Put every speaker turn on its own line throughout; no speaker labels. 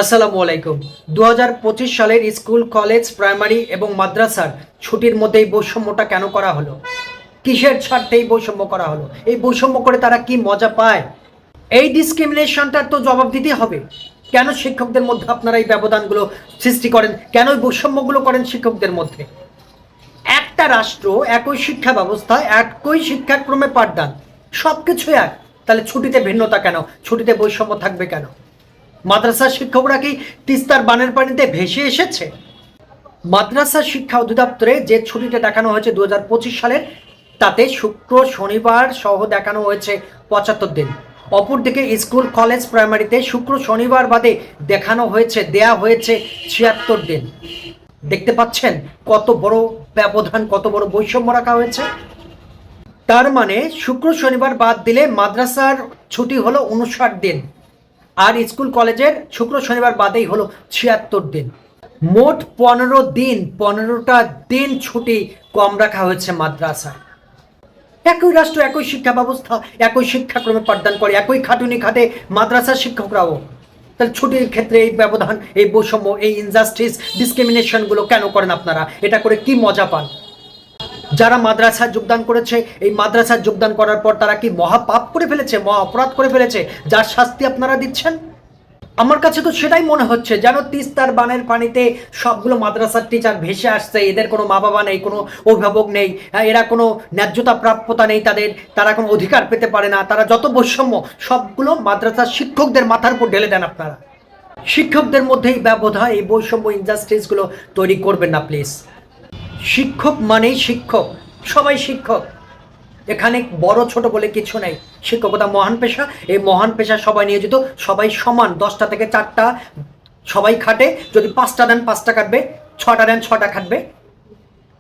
আসসালামু আলাইকুম। 2025 সালের স্কুল, কলেজ, প্রাইমারি এবং মাদ্রাসার ছুটির মধ্যে এই বৈষম্যটা কেন করা হলো? কিসের স্বার্থে এই বৈষম্য করা হলো? এই বৈষম্য করে তারা কি মজা পায়? এই ডিসক্রিমিনেশনটার তো জবাব দিতে হবে। কেন শিক্ষকদের মধ্যে আপনারা এই ব্যবধানগুলো সৃষ্টি করেন? কেন এই বৈষম্যগুলো করেন শিক্ষকদের মধ্যে? একটা রাষ্ট্র, একই শিক্ষা ব্যবস্থা, একই শিক্ষাক্রমে পাঠদান, সব কিছু এক, তাহলে ছুটিতে ভিন্নতা কেন? ছুটিতে বৈষম্য থাকবে কেন? মাদ্রাসার শিক্ষকরা কি তিস্তার বানের পানিতে ভেসে এসেছে? মাদ্রাসা শিক্ষা অধিদপ্তরে যে ছুটিটা দেখানো হয়েছে 2025 সালের, তাতে শুক্র শনিবার সহ দেখানো হয়েছে 75 দিন। অপরদিকে স্কুল, কলেজ, প্রাইমারিতে শুক্র শনিবার বাদে দেয়া হয়েছে 76 দিন। দেখতে পাচ্ছেন কত বড় ব্যবধান, কত বড় বৈষম্য রাখা হয়েছে। তার মানে শুক্র শনিবার বাদ দিলে মাদ্রাসার ছুটি হলো 59 দিন, আর স্কুল কলেজের শুক্র শনিবার বাদেই হলো 76 দিন। মোট 15টা দিন ছুটি কম রাখা হয়েছে মাদ্রাসায়। একই রাষ্ট্র, একই শিক্ষা ব্যবস্থা, একই শিক্ষাক্রমে পাঠদান করে, একই খাটুনি খাটে মাদ্রাসার শিক্ষকরাও। তাহলে ছুটির ক্ষেত্রে এই ব্যবধান, এই বৈষম্য, এই ইনজাস্টিস, ডিসক্রিমিনেশনগুলো কেন করেন আপনারা? এটা করে কি মজা পান? যারা মাদ্রাসায় যোগদান করেছে, এই মাদ্রাসায় যোগদান করার পর তারা কি মহা পাপ করে ফেলেছে, মহা অপরাধ করে ফেলেছে, যার শাস্তি আপনারা দিচ্ছেন? আমার কাছে তো সেটাই মনে হচ্ছে, যেন তিস্তার বানের পানিতে সবগুলো মাদ্রাসার টিচার ভেসে আসছে। এদের কোনো মা বাবা নেই, কোনো অভিভাবক নেই, এরা কোনো ন্যায্যতা প্রাপ্যতা নেই তাদের, তারা কোনো অধিকার পেতে পারে না। তারা যত বৈষম্য সবগুলো মাদ্রাসার শিক্ষকদের মাথার উপর ঢেলে দেন আপনারা। শিক্ষকদের মধ্যে এই ব্যবধান, এই বৈষম্য, ইনজাস্টিসগুলো তৈরি করবেন না প্লিজ। শিক্ষক মানেই শিক্ষক, সবাই শিক্ষক। এখানে বড় ছোট বলে কিছু নেই। শিক্ষকতা মহান পেশা, এই মহান পেশা সবাই নিয়োজিত, সবাই সমান। 10টা থেকে 4টা সবাই খাটে, যদি 5টা দেন 5টা কাটবে, 6টা দেন 6টা খাটবে।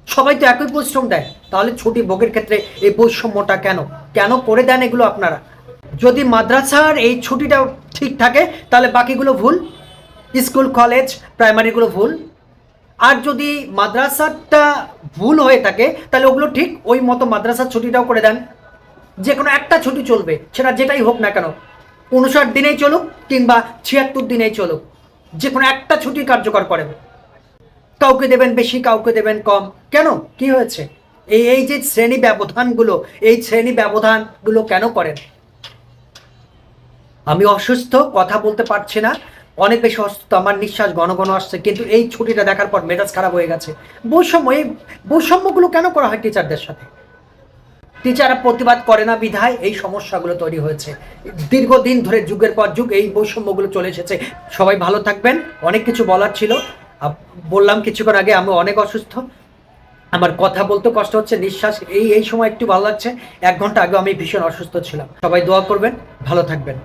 সবাই তো একই পরিশ্রম দেয়, তাহলে ছুটি ভোগের ক্ষেত্রে এই বৈষম্যটা কেন? কেন করে দেন এগুলো আপনারা? যদি মাদ্রাসার এই ছুটিটা ঠিক থাকে তাহলে বাকিগুলো ভুল, স্কুল, কলেজ, প্রাইমারিগুলো ভুল। আর যদি মাদ্রাসাটা ভুল হয়ে থাকে তাহলে ওগুলো ঠিক, ওই মতো মাদ্রাসার ছুটিটাও করে দেন। যে কোনো একটা ছুটি চলবে, সেটা যেটাই হোক না কেন, 59 দিনেই চলুক কিংবা 76 দিনেই চলুক, যে কোনো একটা ছুটি কার্যকর করেন। কাউকে দেবেন বেশি, কাউকে দেবেন কম, কেন? কি হয়েছে? এই যে শ্রেণী ব্যবধানগুলো কেন করেন? আমি অসুস্থ, কথা বলতে পারছি না, অনেক বেশি অসুস্থ, আমার নিঃশ্বাস ঘন ঘন আসছে, কিন্তু এই ছুটিটা দেখার পর মেজাজ খারাপ হয়ে গেছে। এই বৈষম্যগুলো কেন করা হয় টিচারদের সাথে? টিচাররা প্রতিবাদ করে না বিধায় এই সমস্যাগুলো তৈরি হয়েছে। দীর্ঘদিন ধরে, যুগের পর যুগ এই বৈষম্যগুলো চলে এসেছে। সবাই ভালো থাকবেন। অনেক কিছু বলার ছিল, বললাম কিছুক্ষণ আগে আমি অনেক অসুস্থ, আমার কথা বলতে কষ্ট হচ্ছে, নিঃশ্বাস এই সময় একটু ভালো লাগছে। 1 ঘন্টা আগে আমি ভীষণ অসুস্থ ছিলাম। সবাই দোয়া করবেন, ভালো থাকবেন।